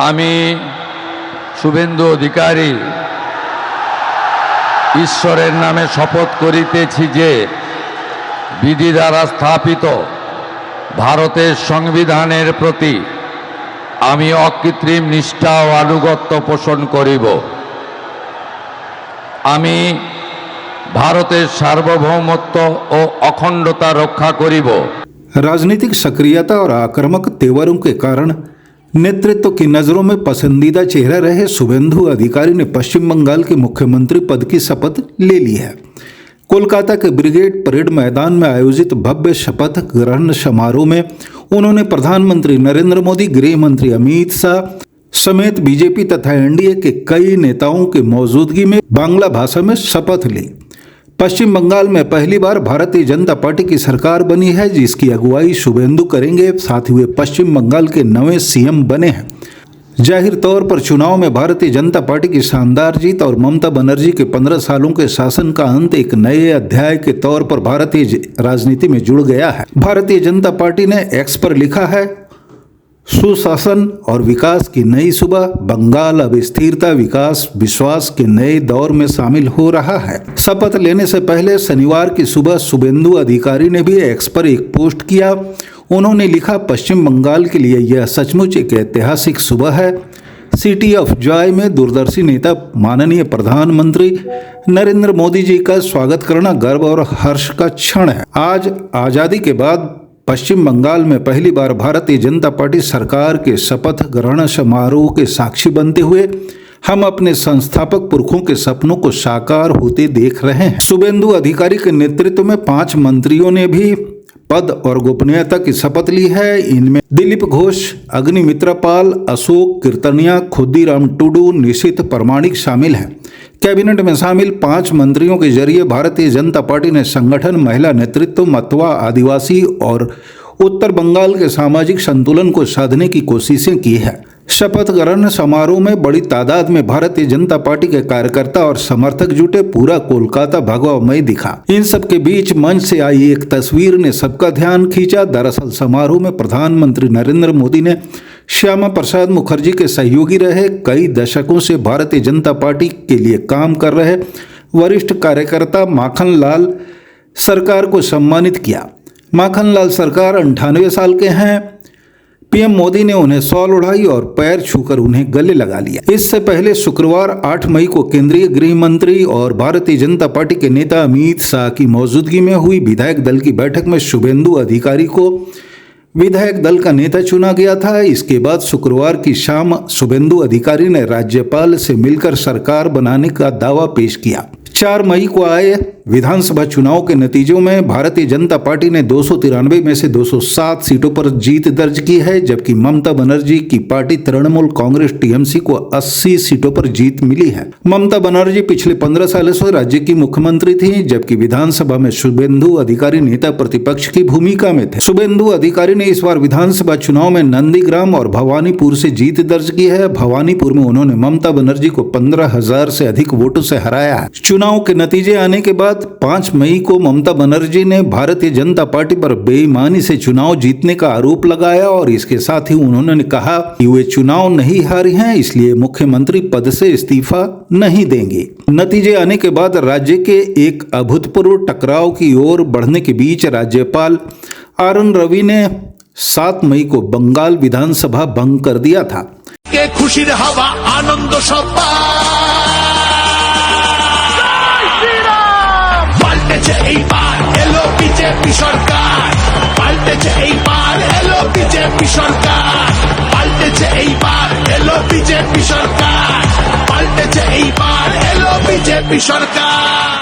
আমি শুভেন্দু অধিকারী ঈশ্বরের নামে শপথ করিতেছি যে বিধি দ্বারা স্থাপিত ভারতের সংবিধানের প্রতি আমি অকৃত্রিম নিষ্ঠা ও আনুগত্য পোষণ করিব। আমি ভারতের সার্वभौमत्व ও अखंडता रक्षा करिब। राजनीतिक सक्रियता और आक्रामक तेवरों के कारण नेतृत्व की नजरों में पसंदीदा चेहरा रहे शुभेंदु अधिकारी ने पश्चिम बंगाल के मुख्यमंत्री पद की शपथ ले ली है। कोलकाता के ब्रिगेड परेड मैदान में आयोजित भव्य शपथ ग्रहण समारोह में उन्होंने प्रधानमंत्री नरेंद्र मोदी, गृह मंत्री अमित शाह समेत बीजेपी तथा एनडीए के कई नेताओं की मौजूदगी में बांग्ला भाषा में शपथ ली। पश्चिम बंगाल में पहली बार भारतीय जनता पार्टी की सरकार बनी है, जिसकी अगुवाई शुभेंदु करेंगे। साथ ही वे पश्चिम बंगाल के नवे सीएम बने हैं। जाहिर तौर पर चुनाव में भारतीय जनता पार्टी की शानदार जीत और ममता बनर्जी के 15 सालों के शासन का अंत एक नए अध्याय के तौर पर भारतीय राजनीति में जुड़ गया है। भारतीय जनता पार्टी ने एक्स पर लिखा है, सुशासन और विकास की नई सुबह, बंगाल अब स्थिरता, विकास, विश्वास के नए दौर में शामिल हो रहा है। शपथ लेने से पहले शनिवार की सुबह शुभेंदु अधिकारी ने भी एक्स पर एक पोस्ट किया। उन्होंने लिखा, पश्चिम बंगाल के लिए यह सचमुच एक ऐतिहासिक सुबह है। सिटी ऑफ जॉय में दूरदर्शी नेता माननीय प्रधानमंत्री नरेंद्र मोदी जी का स्वागत करना गर्व और हर्ष का क्षण है। आज आज़ादी के बाद पश्चिम बंगाल में पहली बार भारतीय जनता पार्टी सरकार के शपथ ग्रहण समारोह के साक्षी बनते हुए हम अपने संस्थापक पुरखों के सपनों को साकार होते देख रहे हैं। शुभेंदु अधिकारी के नेतृत्व में 5 मंत्रियों ने भी पद और गोपनीयता की शपथ ली है। इनमें दिलीप घोष, अग्निमित्रा पाल, अशोक कीर्तनिया, खुद्दीराम टुडू, निशित प्रमाणिक शामिल हैं। कैबिनेट में शामिल 5 मंत्रियों के जरिए भारतीय जनता पार्टी ने संगठन, महिला नेतृत्व, मतवा, आदिवासी और उत्तर बंगाल के सामाजिक संतुलन को साधने की कोशिशें की है। शपथ ग्रहण समारोह में बड़ी तादाद में भारतीय जनता पार्टी के कार्यकर्ता और समर्थक जुटे। पूरा कोलकाता भगवामय दिखा। इन सब के बीच मंच से आई एक तस्वीर ने सबका ध्यान खींचा। दरअसल समारोह में प्रधानमंत्री नरेंद्र मोदी ने श्यामा प्रसाद मुखर्जी के सहयोगी रहे, कई दशकों से भारतीय जनता पार्टी के लिए काम कर रहे वरिष्ठ कार्यकर्ता माखन लाल सरकार को सम्मानित किया। माखन लाल सरकार 98 साल के हैं। पीएम मोदी ने उन्हें शॉल ओढ़ाई और पैर छूकर उन्हें गले लगा लिया। इससे पहले शुक्रवार 8 मई को केंद्रीय गृह मंत्री और भारतीय जनता पार्टी के नेता अमित शाह की मौजूदगी में हुई विधायक दल की बैठक में शुभेंदु अधिकारी को विधायक दल का नेता चुना गया था। इसके बाद शुक्रवार की शाम शुभेंदु अधिकारी ने राज्यपाल से मिलकर सरकार बनाने का दावा पेश किया। 4 मई को आए विधानसभा चुनाव के नतीजों में भारतीय जनता पार्टी ने 293 में से 207 सीटों पर जीत दर्ज की है, जबकि ममता बनर्जी की पार्टी तृणमूल कांग्रेस टीएमसी को 80 सीटों पर जीत मिली है। ममता बनर्जी पिछले 15 सालों से राज्य की मुख्यमंत्री थी, जबकि विधानसभा में शुभेंदु अधिकारी नेता प्रतिपक्ष की भूमिका में थे। शुभेंदु अधिकारी ने इस बार विधानसभा चुनाव में नंदीग्राम और भवानीपुर से जीत दर्ज की है। भवानीपुर में उन्होंने ममता बनर्जी को 15,000 से अधिक वोटों से हराया है। चुनाव के नतीजे आने के बाद 5 मई को ममता बनर्जी ने भारतीय जनता पार्टी पर बेईमानी से चुनाव जीतने का आरोप लगाया और इसके साथ ही उन्होंने कहा कि वे चुनाव नहीं हारी हैं, इसलिए मुख्यमंत्री पद से इस्तीफा नहीं देंगे। नतीजे आने के बाद राज्य के एक अभूतपूर्व टकराव की ओर बढ़ने के बीच राज्यपाल आरएन रवि ने 7 मई को बंगाल विधानसभा भंग कर दिया था। खुशी हवा आनंद বিজেপি সরকার পাল্টেছে, এইবার এলো বিজেপি সরকার পাল্টেছে, এইবার এলো বিজেপি সরকার পাল্টেছে, এইবার এলো বিজেপি সরকার।